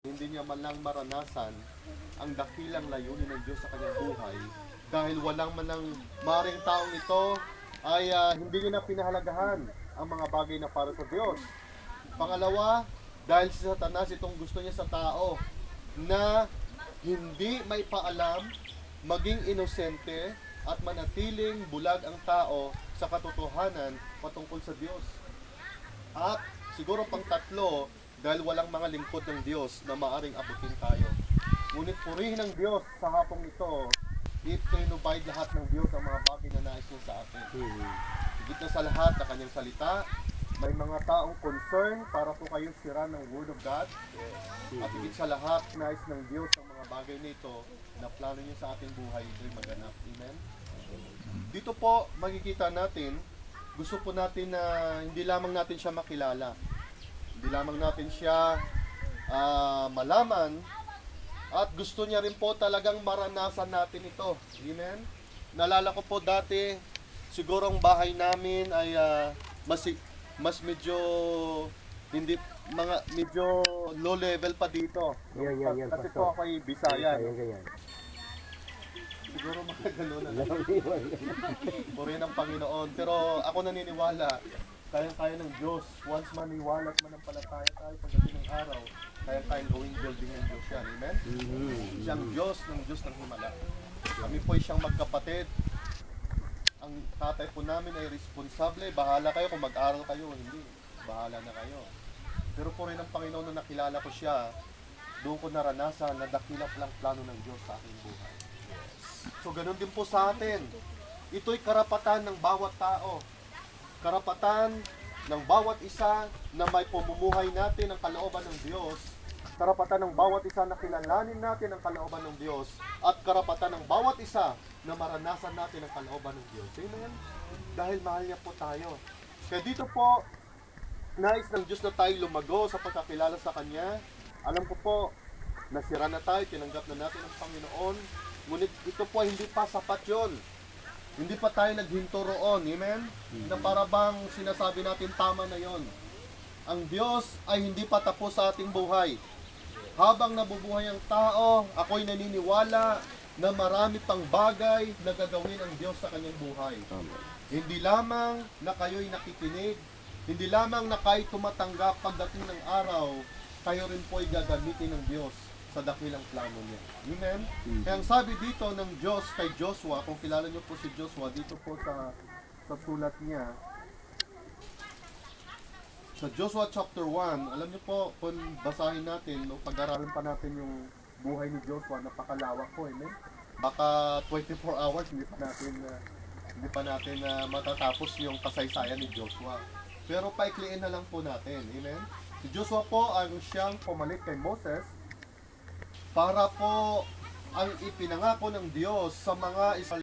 Hindi niya man lang maranasan ang dakilang layunin ng Diyos sa kanyang buhay dahil walang manang maring taong ito ay hindi niya na pinahalagahan ang mga bagay na para sa Diyos. Pangalawa, dahil si Satanas itong gusto niya sa tao na hindi may paalam, maging inosente at manatiling bulag ang tao sa katotohanan patungkol sa Diyos. At siguro pang tatlo, dahil walang mga lingkod ng Diyos na maaring abutin tayo. Ngunit purihin ng Diyos sa hapong ito, i-provide lahat ng Diyos ang mga bagay na nais niya sa atin. Higit na sa lahat na kanyang salita, may mga taong concern para po kayo sira ng Word of God. At higit sa lahat, nais ng Diyos ang mga bagay nito na plano niya sa ating buhay, ito'y maganap. Amen? Dito po, makikita natin, gusto po natin na hindi lamang natin siya makilala. Hindi lamang natin siya malaman at gusto niya rin po talagang maranasan natin ito. Amen? Nalala ko po dati, siguro ang bahay namin ay mas medyo hindi medyo low level pa dito. Yan, Kasi pastor. po ako ay Bisaya. Ganyan. Siguro mga gano'n na. Purihin ng Panginoon. Pero ako naniniwala, kayang-kaya ng Diyos. Once maniwala at manampalataya tayo pagdating ng araw, kayang-kayang gawing building ng Diyos yan. Amen? Siyang Diyos ng himala. Kami po ay siyang magkapatid. Ang tatay po namin ay responsable. Bahala kayo kung mag-aral kayo o hindi. Bahala na kayo. Pero purihin ng Panginoon na nakilala ko siya, doon ko naranasan na dakila palang plano ng Diyos sa aking buhay. So, ganun din po sa atin. Ito'y karapatan ng bawat tao. Karapatan ng bawat isa na may pamumuhay natin ang kalooban ng Diyos. Karapatan ng bawat isa na kilalanin natin ang kalooban ng Diyos. At karapatan ng bawat isa na maranasan natin ang kalooban ng Diyos. Amen? Dahil mahal niya po tayo. Kaya dito po, nais ng Diyos na tayo lumago sa pagkakilala sa Kanya. Alam ko po, nasira na tayo, tinanggap na natin ang Panginoon. Ngunit ito po, hindi pa sapat yun. Hindi pa tayo naghinto roon, amen? Na para bang sinasabi natin tama na yon. Ang Diyos ay hindi pa tapos sa ating buhay. Habang nabubuhay ang tao, ako'y naniniwala na marami pang bagay na gagawin ang Diyos sa kanyang buhay. Hindi lamang na kayo'y nakikinig, hindi lamang na kayo'y tumatanggap pagdating ng araw, kayo rin po'y gagamitin ng Diyos sa dakilang plano niya. Amen? Kaya ang sabi dito ng Diyos kay Joshua, kung kilala niyo po si Joshua, dito po sa sulat niya, sa Joshua chapter 1, alam niyo po, kung basahin natin, no, pag-aralan pa natin yung buhay ni Joshua, napakalawak po, amen? Baka 24 hours, hindi pa natin matatapos yung kasaysayan ni Joshua. Pero paikliin na lang po natin, amen? Si Joshua po ang siyang pumalit kay Moses para po ang ipinangako ng Diyos sa mga Israel